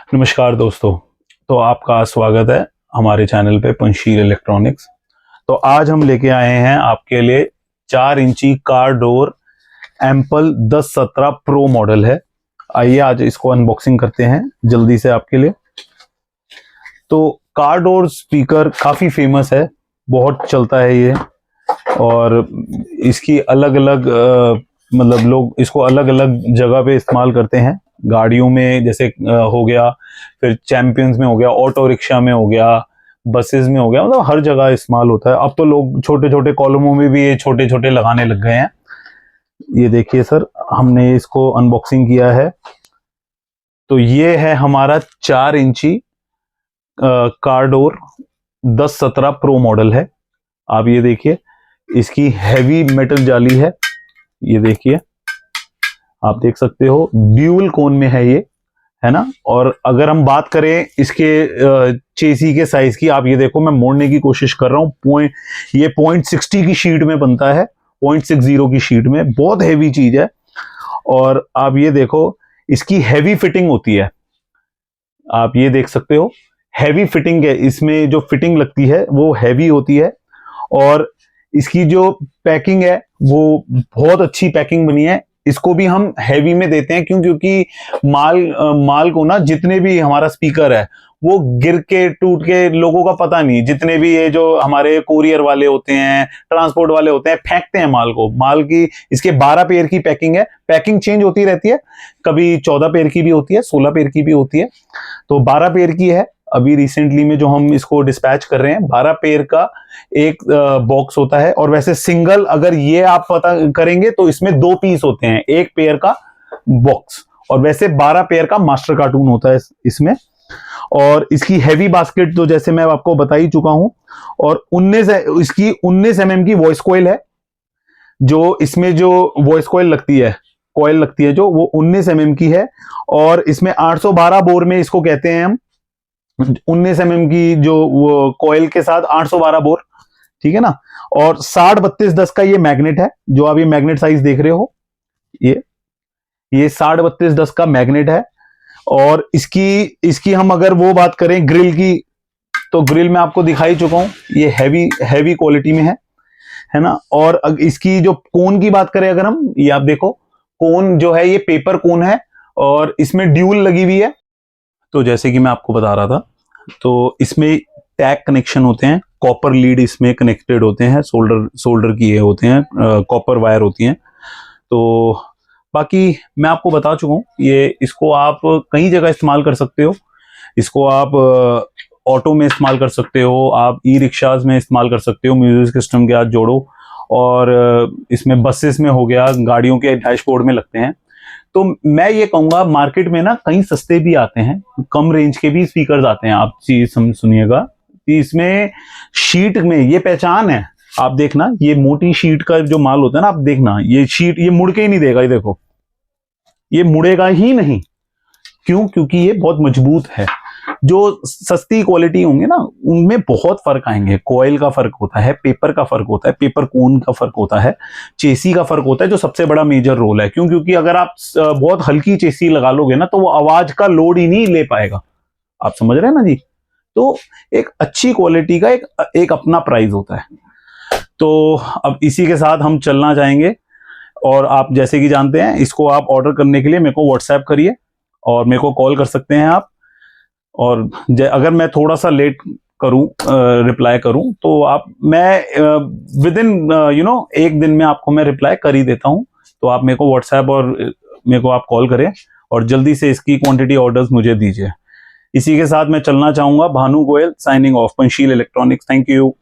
नमस्कार दोस्तों। तो आपका स्वागत है हमारे चैनल पे पंचशील इलेक्ट्रॉनिक्स। तो आज हम लेके आए हैं आपके लिए 4 इंची car door ample 1017 pro model है। आइए आज इसको अनबॉक्सिंग करते हैं जल्दी से आपके लिए। तो कार डोर स्पीकर काफी फेमस है, बहुत चलता है ये, और इसकी अलग अलग मतलब लोग इसको अलग अलग जगह पे इस्तेमाल करते हैं। गाड़ियों में जैसे हो गया, फिर चैंपियंस में हो गया, ऑटो रिक्शा में हो गया, बसेस में हो गया, मतलब हर जगह इस्तेमाल होता है। अब तो लोग छोटे छोटे कॉलमों में भी ये छोटे छोटे लगाने लग गए हैं। ये देखिए सर, हमने इसको अनबॉक्सिंग किया है। तो ये है हमारा 4 इंची कार डोर 1017 प्रो मॉडल है। आप ये देखिए, इसकी हैवी मेटल जाली है, ये देखिए, आप देख सकते हो, ड्यूल कोन में है ये, है ना। और अगर हम बात करें इसके चेसी के साइज की, आप ये देखो, मैं मोड़ने की कोशिश कर रहा हूं। ये 0.60 की शीट में बनता है, 0.60 की शीट में, बहुत हैवी चीज है। और आप ये देखो, इसकी हैवी फिटिंग होती है, आप ये देख सकते हो, हैवी फिटिंग है। इसमें जो फिटिंग लगती है वो हैवी होती है। और इसकी जो पैकिंग है वो बहुत अच्छी पैकिंग बनी है। इसको भी हम हैवी में देते हैं, क्योंकि माल को ना, जितने भी हमारा स्पीकर है वो गिर के टूट के, लोगों का पता नहीं, जितने भी ये जो हमारे कोरियर वाले होते हैं, ट्रांसपोर्ट वाले होते हैं, फेंकते हैं माल को। माल की इसके 12 पेयर की पैकिंग है, पैकिंग चेंज होती रहती है, कभी 14 पेयर की भी होती है, 16 पेयर की भी होती है। तो 12 पेयर की है अभी रिसेंटली में जो हम इसको डिस्पैच कर रहे हैं। 12 पेयर का एक बॉक्स होता है। और वैसे सिंगल अगर ये आप पता करेंगे तो इसमें 2 पीस होते हैं, एक पेयर का बॉक्स। और वैसे 12 पेयर का मास्टर कार्टून होता है इसमें। और इसकी हैवी बास्केट तो जैसे मैं आपको बता ही चुका हूं। और 19 mm की वॉइस कॉइल है। जो इसमें जो वॉइस कॉइल लगती है जो, वो 19 mm की है। और इसमें 812 बोर में इसको कहते हैं हम। 19 mm की जो वो कॉइल के साथ 812 बोर, ठीक है ना। और 60-32-10 का ये मैग्नेट है, जो आप ये मैग्नेट साइज देख रहे हो, ये 60-32-10 का मैग्नेट है। और इसकी हम अगर वो बात करें ग्रिल की, तो ग्रिल में आपको दिखाई चुका हूं, ये हैवी क्वालिटी में है ना। और इसकी जो कोन की बात करें अगर हम, ये आप देखो, कोन जो है ये पेपर कोन है, और इसमें ड्यूल लगी हुई है। तो जैसे कि मैं आपको बता रहा था, तो इसमें टैग कनेक्शन होते हैं, कॉपर लीड इसमें कनेक्टेड होते हैं, सोल्डर किए होते हैं, कॉपर वायर होती हैं। तो बाकी मैं आपको बता चुका हूँ, इसको आप कई जगह इस्तेमाल कर सकते हो। इसको आप ऑटो में इस्तेमाल कर सकते हो, आप ई रिक्शाज में इस्तेमाल कर सकते हो, म्यूजिक सिस्टम के साथ जोड़ो। और इसमें बसेस में हो गया, गाड़ियों के डैशबोर्ड में लगते हैं। तो मैं ये कहूंगा, मार्केट में ना कई सस्ते भी आते हैं, कम रेंज के भी स्पीकर्स आते हैं। आप चीज सुनिएगा कि इसमें शीट में ये पहचान है। आप देखना, ये मोटी शीट का जो माल होता है ना, आप देखना, ये शीट ये मुड़ के ही नहीं देगा, ये देखो, ये मुड़ेगा ही नहीं। क्यों? क्योंकि ये बहुत मजबूत है। जो सस्ती क्वालिटी होंगे ना, उनमें बहुत फर्क आएंगे। कॉइल का फर्क होता है, पेपर का फर्क होता है, पेपर कोन का फर्क होता है, चेसी का फर्क होता है, जो सबसे बड़ा मेजर रोल है। क्यों? क्योंकि अगर आप बहुत हल्की चेसी लगा लोगे ना, तो वो आवाज का लोड ही नहीं ले पाएगा। आप समझ रहे हैं ना जी। तो एक अच्छी क्वालिटी का एक अपना प्राइस होता है। तो अब इसी के साथ हम चलना चाहेंगे। और आप जैसे कि जानते हैं, इसको आप ऑर्डर करने के लिए मेरे को व्हाट्सएप करिए, और मेरे को कॉल कर सकते हैं आप। और अगर मैं थोड़ा सा लेट करूं, रिप्लाई करूं, तो मैं विद इन एक दिन में आपको मैं रिप्लाई कर ही देता हूं। तो आप मेरे को व्हाट्सएप और मेरे को आप कॉल करें, और जल्दी से इसकी क्वांटिटी ऑर्डर्स मुझे दीजिए। इसी के साथ मैं चलना चाहूंगा। Bhanu Goyal signing off, Panchsheel electronics. Thank you.